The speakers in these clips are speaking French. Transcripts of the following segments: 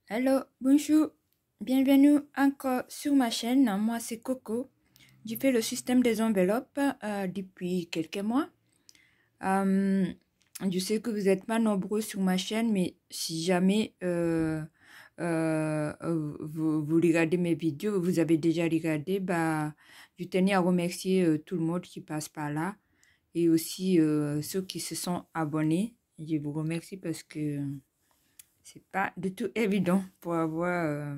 Hello, bonjour, bienvenue encore sur ma chaîne. Moi, c'est Coco. Je fais le système des enveloppes depuis quelques mois. Je sais que vous n'êtes pas nombreux sur ma chaîne, mais si jamais vous regardez mes vidéos, vous avez déjà regardé, je tenais à remercier tout le monde qui passe par là et aussi ceux qui se sont abonnés. Je vous remercie parce que c'est pas du tout évident pour avoir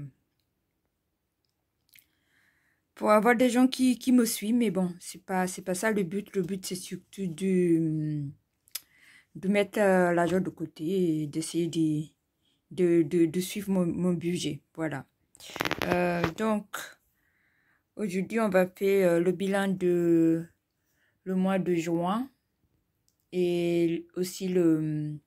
des gens qui me suivent, mais bon, c'est pas ça le but. Le but, c'est surtout de mettre l'argent de côté et d'essayer de suivre mon budget. Voilà. Donc, aujourd'hui, on va faire le bilan de le mois de juin et aussi le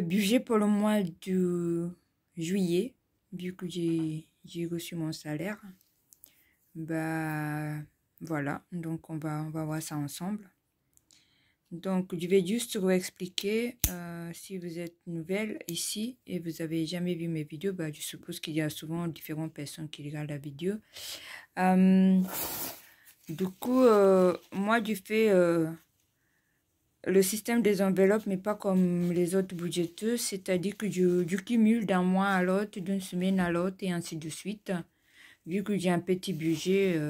budget pour le mois de juillet, vu que j'ai reçu mon salaire. Voilà, donc on va voir ça ensemble. Donc je vais juste vous expliquer, si vous êtes nouvelle ici et vous avez jamais vu mes vidéos, je suppose qu'il y a souvent différentes personnes qui regardent la vidéo. Du coup, moi je fais le système des enveloppes, mais pas comme les autres budgéteux, c'est-à-dire que je cumule d'un mois à l'autre, d'une semaine à l'autre et ainsi de suite. Vu que j'ai un petit budget,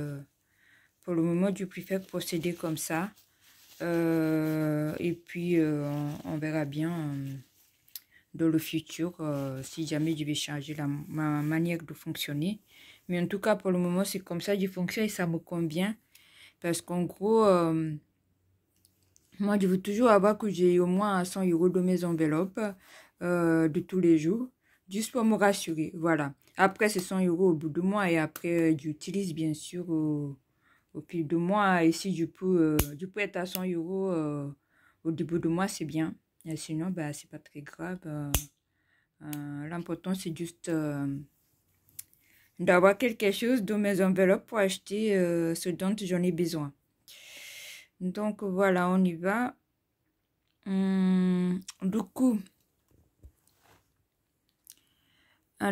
pour le moment, je préfère procéder comme ça. Et puis, on verra bien dans le futur si jamais je vais changer ma manière de fonctionner. Mais en tout cas, pour le moment, c'est comme ça que je fonctionne et ça me convient. Parce qu'en gros, moi, je veux toujours avoir que j'ai au moins 100 € de mes enveloppes de tous les jours, juste pour me rassurer. Voilà. Après, c'est 100 € au bout de mois et après, j'utilise bien sûr au fil de mois. Et si je peux être à 100 € au début de mois, c'est bien. Et sinon, c'est pas très grave. L'important, c'est juste d'avoir quelque chose dans mes enveloppes pour acheter ce dont j'en ai besoin. Donc, voilà, on y va. Du coup,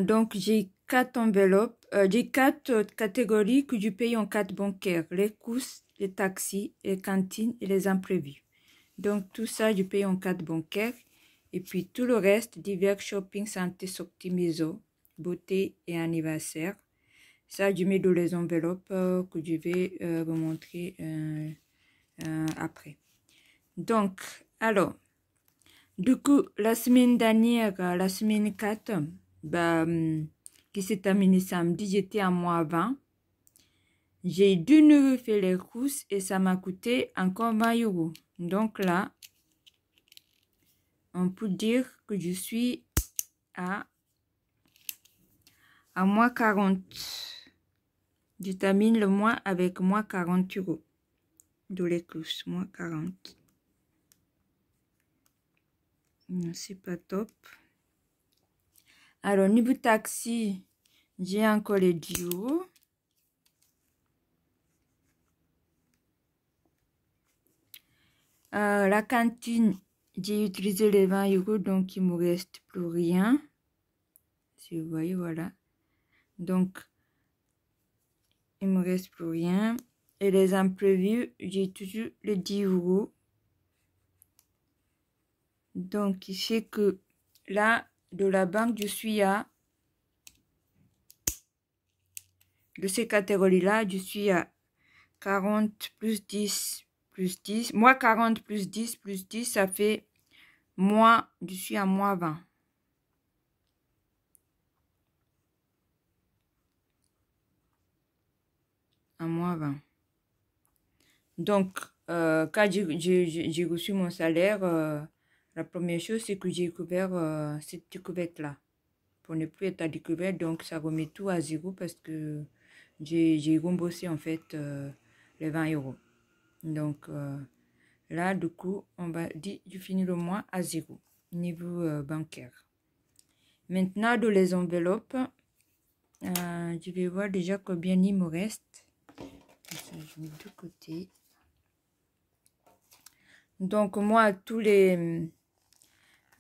donc j'ai 4 enveloppes, j'ai 4 catégories que je paye en carte bancaire: les courses, les taxis, les cantines et les imprévus. Donc tout ça, je paye en carte bancaire. Et puis tout le reste, divers shopping, santé, sortie maison, beauté et anniversaire. Ça, je mets dans les enveloppes que je vais vous montrer après. Donc, alors, du coup, la semaine dernière, la semaine 4, qui s'est terminée samedi, j'étais à moins 20. J'ai de nouveau fait les courses et ça m'a coûté encore 20 €. Donc là, on peut dire que je suis à moins 40. Je termine le mois avec moins 40 € de les courses, moins 40. C'est pas top. Alors, niveau taxi, j'ai encore les 10 €. La cantine, j'ai utilisé les 20 €, donc il me reste plus rien. Si vous voyez, voilà. Donc, il me reste plus rien. Et les imprévus, j'ai toujours les 10 €. Donc, il fait que là, de la banque, je suis à... De ces catégories-là, je suis à 40 plus 10 plus 10. Moi, 40 plus 10 plus 10, ça fait... Moi, je suis à moins 20. À moins 20. Donc, quand j'ai reçu mon salaire, la première chose, c'est que j'ai couvert cette découverte-là. Pour ne plus être à découvert, donc ça remet tout à zéro parce que j'ai remboursé en fait les 20 €. Donc, là, du coup, on va dire, je finis le mois à zéro, niveau bancaire. Maintenant, dans les enveloppes, je vais voir déjà combien il me reste. Ça, je mets de côté. Donc, moi,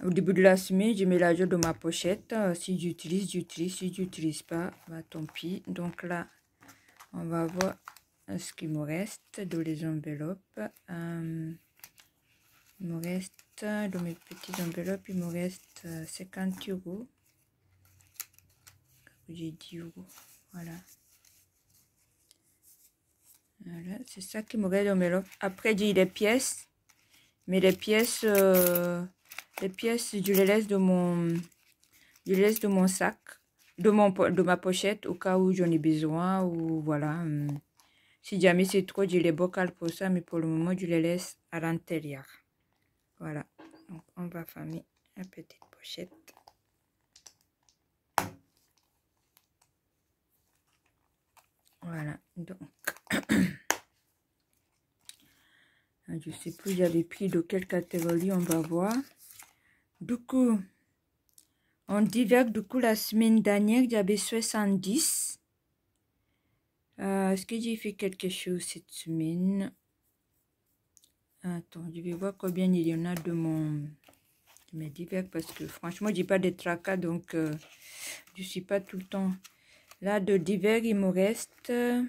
Au début de la semaine, je mets l'argent dans ma pochette. Si j'utilise, j'utilise. Si j'utilise pas, bah tant pis. Donc là, on va voir ce qu'il me reste dans les enveloppes. Il me reste, dans mes petites enveloppes, il me reste 50 €. J'ai 10 €. Voilà. Voilà, c'est ça qui me reste dans mes enveloppes. Après, j'ai les pièces. Mais les pièces, je les laisse de mon sac, de ma pochette au cas où j'en ai besoin ou voilà. Si jamais c'est trop, j'ai les bocals pour ça, mais pour le moment, je les laisse à l'intérieur. Voilà. Donc, on va fermer la petite pochette. Voilà. Donc, je sais plus, j'avais pris de quelle catégorie, on va voir. Du coup, en divers, du coup, la semaine dernière, j'avais 70. Est-ce que j'ai fait quelque chose cette semaine? Attends, je vais voir combien il y en a de mes divers parce que franchement, j'ai pas de tracas donc je suis pas tout le temps. Là, de divers, il me reste. On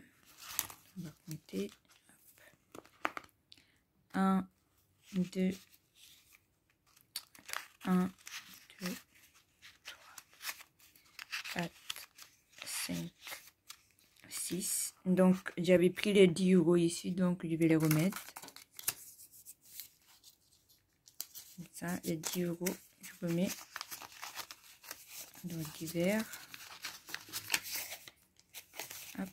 va compter. 1, 2, 1, 2, 3, 4, 5, 6. Donc, j'avais pris les 10 € ici, donc je vais les remettre. Ça, les 10 €, je remets dans divers. Hop.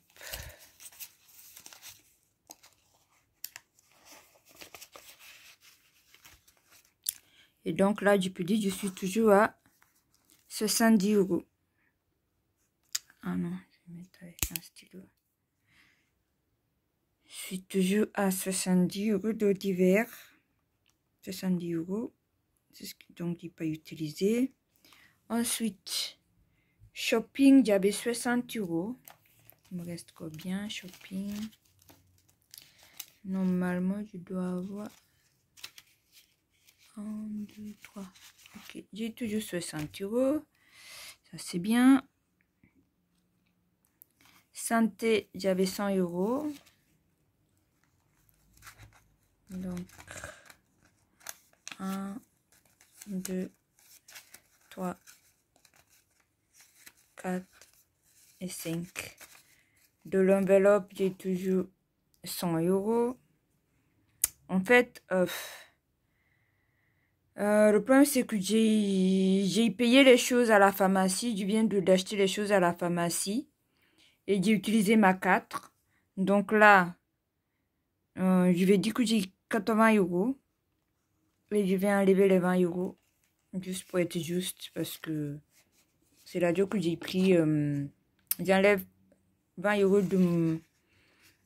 Et donc là, je peux dire, je suis toujours à 70 €. Ah non, je vais mettre avec un stylo. Je suis toujours à 70 € de divers. 70 €. C'est ce que donc je n'ai pas utilisé. Ensuite, shopping, j'avais 60 €. Il me reste combien? Shopping. Normalement, je dois avoir 1, 2, 3. Ok, j'ai toujours 60 €. Ça, c'est bien. Santé, j'avais 100 €. Donc, 1, 2, 3, 4 et 5. De l'enveloppe, j'ai toujours 100 €. En fait, le problème, c'est que j'ai payé les choses à la pharmacie. Je viens d'acheter les choses à la pharmacie. Et j'ai utilisé ma 4. Donc là, je vais dire que j'ai 80 €. Et je vais enlever les 20 €. Juste pour être juste. Parce que c'est la que j'ai pris. J'enlève 20 € de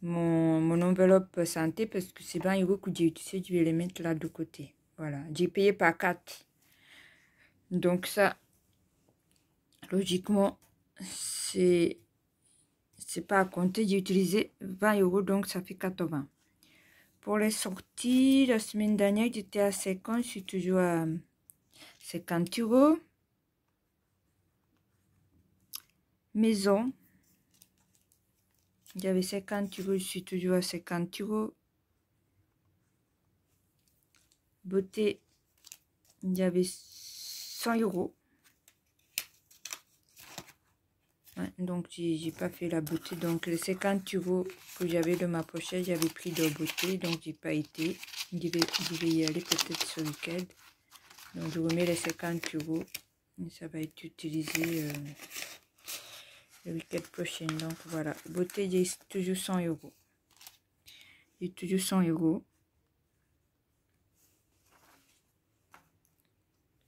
mon enveloppe santé. Parce que c'est 20 € que j'ai utilisé. Je vais les mettre là de côté. Voilà. J'ai payé par 4. Donc ça, logiquement, c'est pas à compter. J'ai utilisé 20 €. Donc ça fait 80. Pour les sorties, la semaine dernière, j'étais à 50, je suis toujours à 50 €. Maison, j'avais 50 €, je suis toujours à 50 €. Beauté, j'avais 100 €. Ouais, donc, j'ai pas fait la beauté. Donc, les 50 € que j'avais dans ma pochette, j'avais pris de beauté. Donc, j'ai pas été. Je vais y aller peut-être ce week-end. Donc, je remets les 50 €. Et ça va être utilisé le week-end prochain. Donc, voilà. Beauté, j'ai toujours 100 €. J'ai toujours 100 €.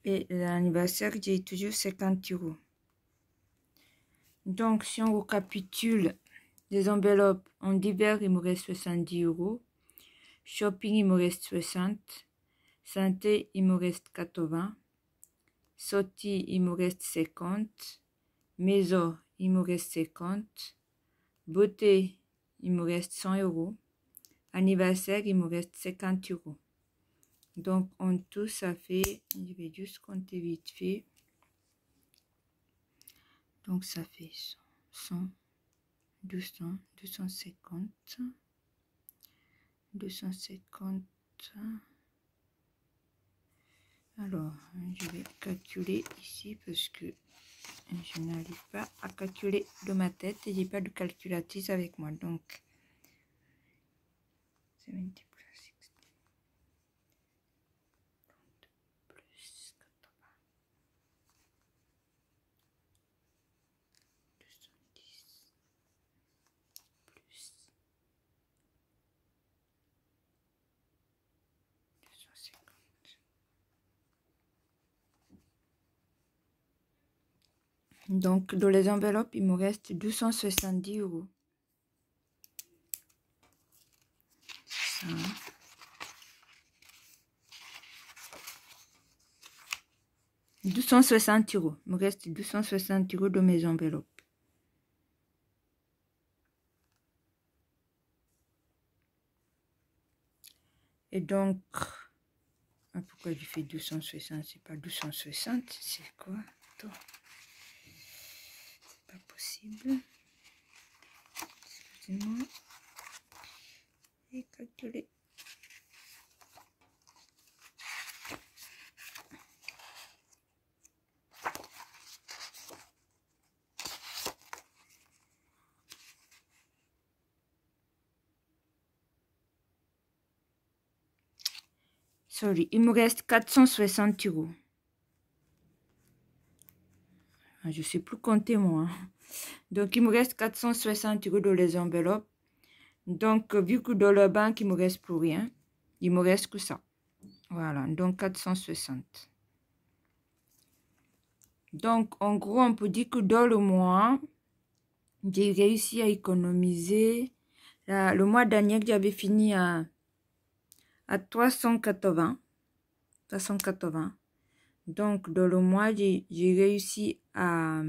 Et l'anniversaire, j'ai toujours 50 €. Donc, si on récapitule les enveloppes en divers, il me reste 70 €. Shopping, il me reste 60. Santé, il me reste 80. Sortie, il me reste 50. Maison, il me reste 50. Beauté, il me reste 100 €. Anniversaire, il me reste 50 €. Donc, en tout, ça fait, je vais juste compter vite fait. Donc, ça fait 100, 200, 250, 250. Alors, je vais calculer ici parce que je n'arrive pas à calculer de ma tête et j'ai pas de calculatrice avec moi. Donc, 70 plus 60 plus 80 210 plus 250. Donc, dans les enveloppes, il me reste 270 euros. Ça. 260 euros. Il me reste 260 euros dans mes enveloppes. Et donc, pourquoi je fais 260? C'est pas 260, c'est quoi? Attends. C'est pas possible. Excusez-moi. Et calculer. Sorry, il me reste 460 euros. Je ne sais plus compter moi. Donc, il me reste 460 euros dans les enveloppes. Donc, vu que dans la banque, il ne me reste plus rien, il me reste que ça. Voilà, donc 460. Donc, en gros, on peut dire que dans le mois, j'ai réussi à économiser. Le mois dernier, j'avais fini à 380. 380. Donc, dans le mois, j'ai réussi à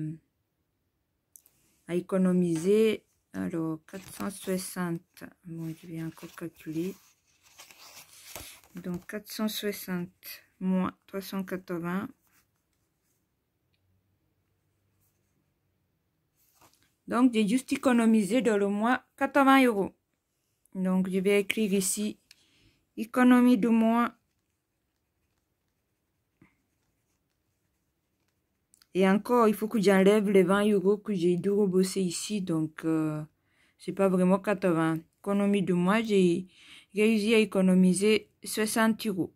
économiser. Alors, 460. Bon, je vais encore calculer. Donc, 460 moins 380. Donc, j'ai juste économisé dans le mois 80 euros. Donc, je vais écrire ici, économie de mois. Et encore, il faut que j'enlève les 20 euros que j'ai dû rebosser ici. Donc, c'est pas vraiment 80. Économie de mois, j'ai réussi à économiser 60 euros.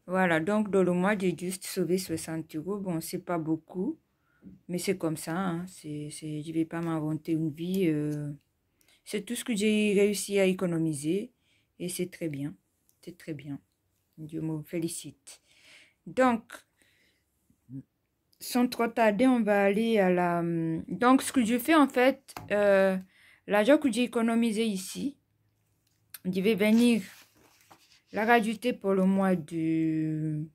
Voilà, donc dans le mois, j'ai juste sauvé 60 euros. Bon, c'est pas beaucoup, mais c'est comme ça. Hein. Je vais pas m'inventer une vie. C'est tout ce que j'ai réussi à économiser et c'est très bien. C'est très bien. Dieu me félicite. Donc, sans trop tarder, on va aller à la... Donc, ce que je fais en fait, l'argent que j'ai économisé ici, je vais venir la rajouter pour le mois de...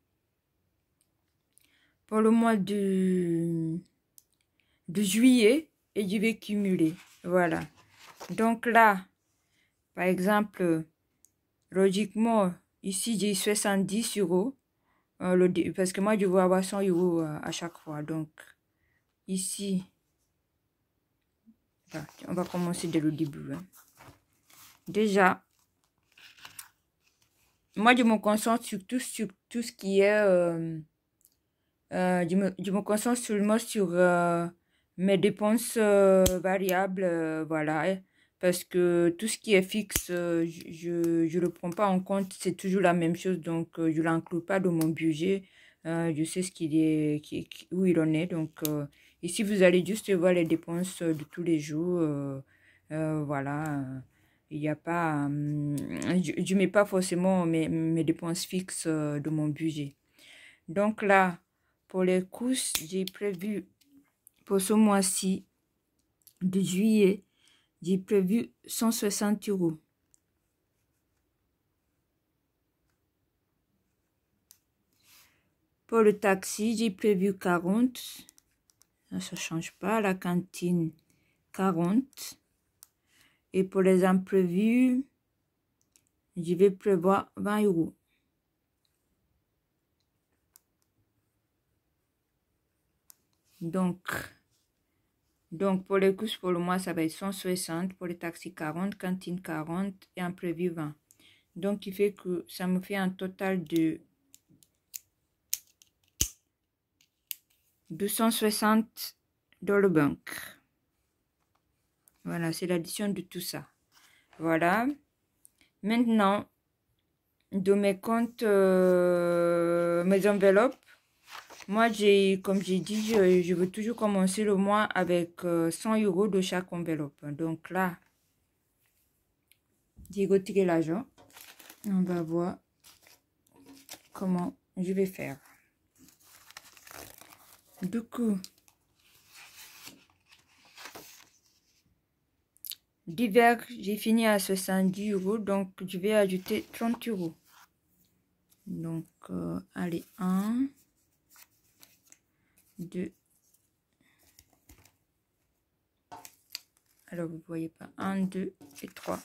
Pour le mois de juillet et je vais cumuler. Voilà. Donc là, par exemple, logiquement, ici j'ai 70 euros. Parce que moi, je veux avoir 100 euros à chaque fois. Donc, ici, on va commencer dès le début. Hein. Déjà, moi, je me concentre sur tout ce qui est... je me concentre seulement sur mes dépenses variables, voilà. Parce que tout ce qui est fixe, je le prends pas en compte. C'est toujours la même chose. Donc, je l'inclus pas dans mon budget. Je sais ce qu'il est, où il en est. Donc, ici, vous allez juste voir les dépenses de tous les jours. Voilà. Il n'y a pas... je mets pas forcément mes dépenses fixes de mon budget. Donc là, pour les courses, j'ai prévu pour ce mois-ci de juillet, j'ai prévu 160 euros. Pour le taxi, j'ai prévu 40. Ça ne change pas. La cantine, 40. Et pour les imprévus, je vais prévoir 20 €. Donc pour les courses pour le mois, ça va être 160, pour les taxis 40, cantine 40 et imprévu 20. Donc il fait que ça me fait un total de 260 dans le banque. Voilà, c'est l'addition de tout ça. Voilà. Maintenant, de mes comptes, mes enveloppes, moi, comme j'ai dit, je veux toujours commencer le mois avec 100 € de chaque enveloppe. Donc là, j'ai retiré l'argent. On va voir comment je vais faire. Du coup, divers, j'ai fini à 70 €. Donc, je vais ajouter 30 €. Donc, allez, 1, 2. Alors, vous voyez pas. 1, 2 et 3.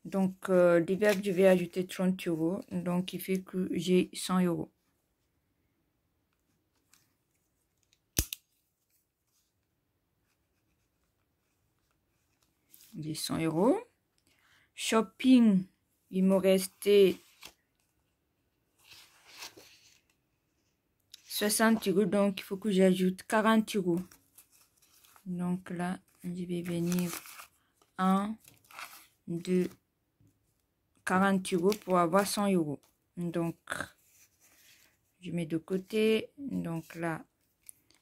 Donc, divers, je vais ajouter 30 €. Donc, il fait que j'ai 100 €. J'ai 100 €. Shopping, il me restait 60 €. Donc, il faut que j'ajoute 40 €. Donc là, je vais venir 1, 2, 40 € pour avoir 100 €. Donc, je mets de côté. Donc là,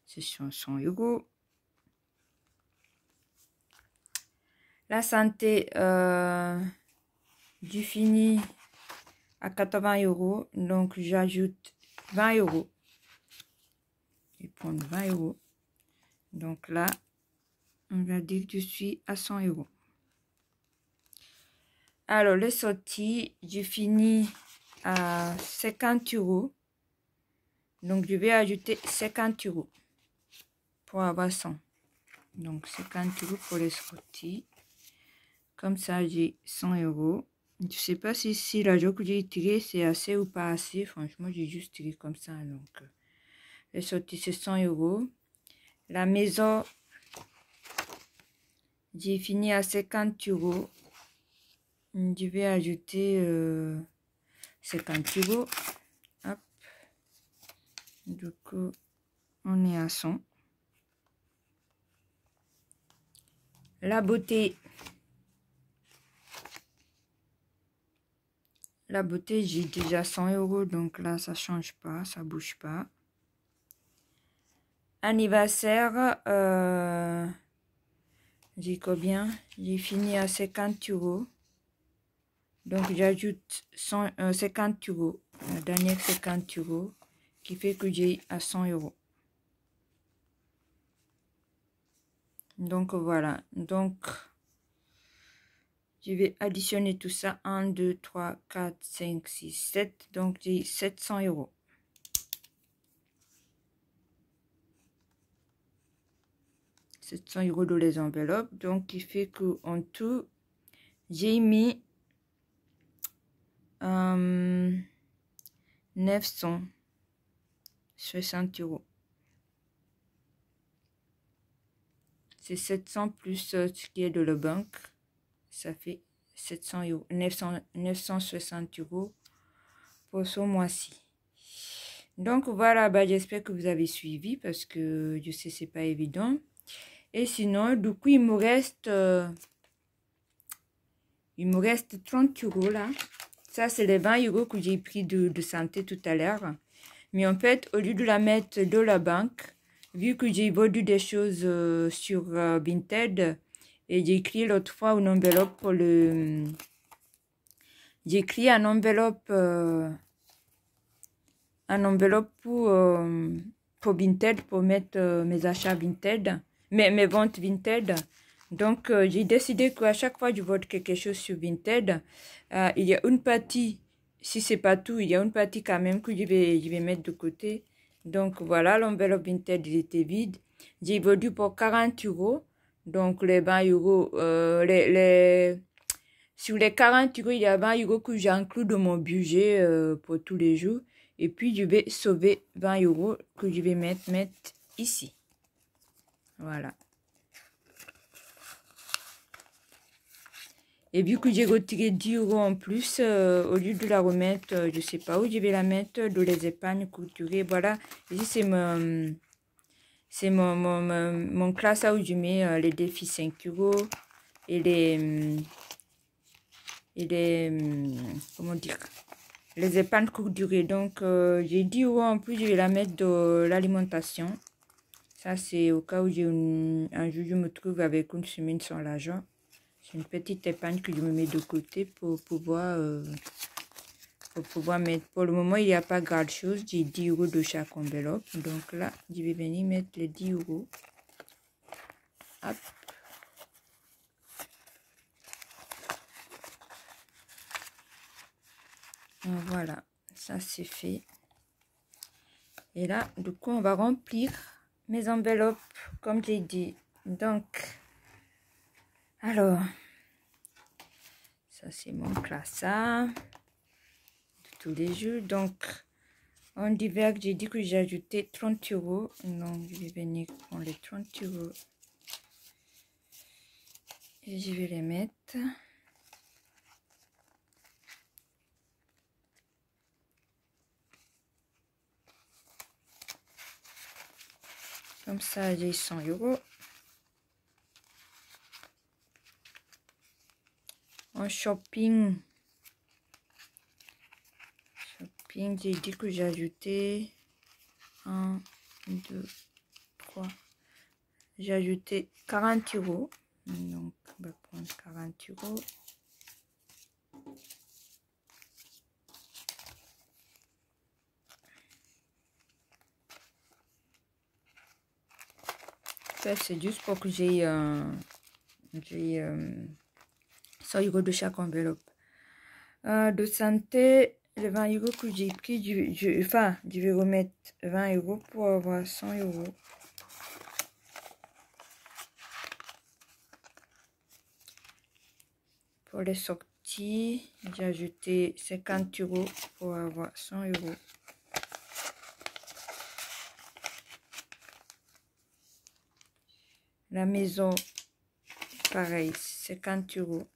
ce sont 100 €. La santé, du fini à 80 €. Donc, j'ajoute 20 €. Je vais prendre 20 €. Donc là, on va dire que je suis à 100 €. Alors, les sorties, je finis à 50 €. Donc, je vais ajouter 50 € pour avoir 100. Donc, 50 € pour les sorties. Comme ça, j'ai 100 €. Je ne sais pas si l'argent que j'ai tiré, c'est assez ou pas assez. Franchement, j'ai juste tiré comme ça. Donc, les sorties, c'est 100 €. La maison, j'ai fini à 50 €. Je vais ajouter 50 €. Hop. Du coup, on est à 100. La beauté. La beauté, j'ai déjà 100 €. Donc là, ça change pas, ça bouge pas. Anniversaire, j'ai combien? J'ai fini à 50 €. Donc, j'ajoute 50 €. La dernière 50 € qui fait que j'ai à 100 €. Donc, voilà. Donc, je vais additionner tout ça. 1, 2, 3, 4, 5, 6, 7. Donc, j'ai 700 €. « 700 € dans les enveloppes. Donc, il fait que en tout, j'ai mis 960 €. C'est 700 plus ce qui est de la banque. Ça fait 700 €, 960 € pour ce mois-ci. Donc, voilà, bah, j'espère que vous avez suivi parce que je sais c'est pas évident. Et sinon, du coup, il me reste 30 € là. Ça, c'est les 20 € que j'ai pris de santé tout à l'heure. Mais en fait, au lieu de la mettre de la banque, vu que j'ai vendu des choses sur Vinted, et j'ai écrit l'autre fois une enveloppe pour le... J'ai écrit une enveloppe pour Vinted, pour mettre mes achats Vinted, mes ventes Vinted. Donc, j'ai décidé qu'à chaque fois que je vende quelque chose sur Vinted, il y a une partie, si c'est pas tout, il y a une partie quand même que je vais mettre de côté. Donc, voilà, l'enveloppe Vinted, il était vide. J'ai vendu pour 40 €. Donc, les 20 euros, sur les 40 euros, il y a 20 euros que j'inclus dans mon budget pour tous les jours. Et puis, je vais sauver 20 euros que je vais mettre ici. Voilà. Et vu que j'ai retiré 10 euros en plus, au lieu de la remettre, je ne sais pas où je vais la mettre, dans les épargnes couturées. Voilà. Ici, c'est mon classe où je mets les défis 5 euros et comment dire, les épargnes courte durée. Donc, j'ai 10 euros en plus, je vais la mettre dans l'alimentation. Ça, c'est au cas où un jour je me trouve avec une semaine sans l'argent. C'est une petite épargne que je me mets de côté pour pouvoir mettre. Pour le moment, il n'y a pas grand chose. J'ai 10 euros de chaque enveloppe. Donc là, je vais venir mettre les 10 euros. Hop. Voilà, ça c'est fait. Et là, du coup, on va remplir mes enveloppes, comme j'ai dit. Donc, alors, ça c'est mon classard de tous les jours. Donc, en divers, j'ai dit que j'ai ajouté 30 euros. Donc, je vais venir prendre les 30 euros. Et je vais les mettre. Comme ça, j'ai 100 euros. En shopping, j'ai dit que j'ai ajouté 1, 2, 3. J'ai ajouté 40 euros. Donc, on va prendre 40 euros. C'est juste pour que j'ai 100 euros de chaque enveloppe. De santé, les 20 euros que j'ai pris, je vais remettre 20 euros pour avoir 100 euros. Pour les sorties, j'ai ajouté 50 euros pour avoir 100 euros. La maison, pareil, 50 euros.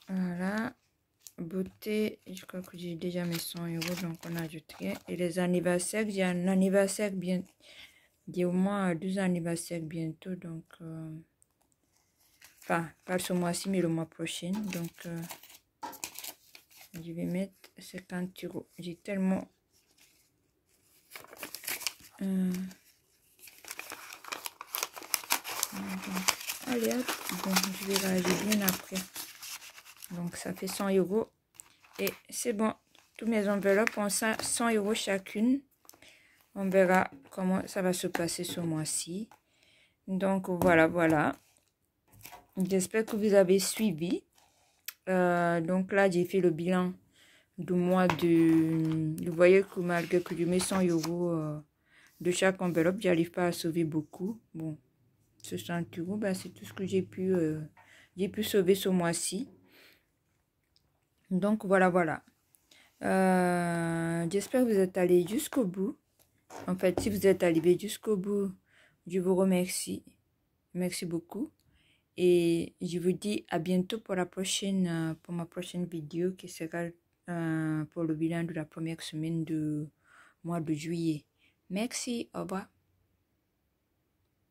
Voilà. Beauté, je crois que j'ai déjà mes 100 euros, donc on ajoute rien. Et les anniversaires, j'ai un anniversaire bien. J'ai au moins 2 anniversaires bientôt, donc enfin pas ce mois-ci mais le mois prochain, donc je vais mettre 50 euros. J'ai tellement allez hop, bon, je vais rajouter bien après, donc ça fait 100 euros et c'est bon. Tous mes enveloppes ont 100 euros chacune. On verra comment ça va se passer ce mois-ci. Donc voilà. J'espère que vous avez suivi. Donc là, j'ai fait le bilan du mois de... Vous voyez que malgré que je mets 100 euros de chaque enveloppe, j'arrive pas à sauver beaucoup. Bon, 60 euros, ben, c'est tout ce que j'ai pu sauver ce mois-ci. Donc voilà. J'espère que vous êtes allés jusqu'au bout. En fait, si vous êtes arrivé jusqu'au bout, je vous remercie. Merci beaucoup. Et je vous dis à bientôt pour ma prochaine vidéo qui sera pour le bilan de la première semaine du mois de juillet. Merci, au revoir.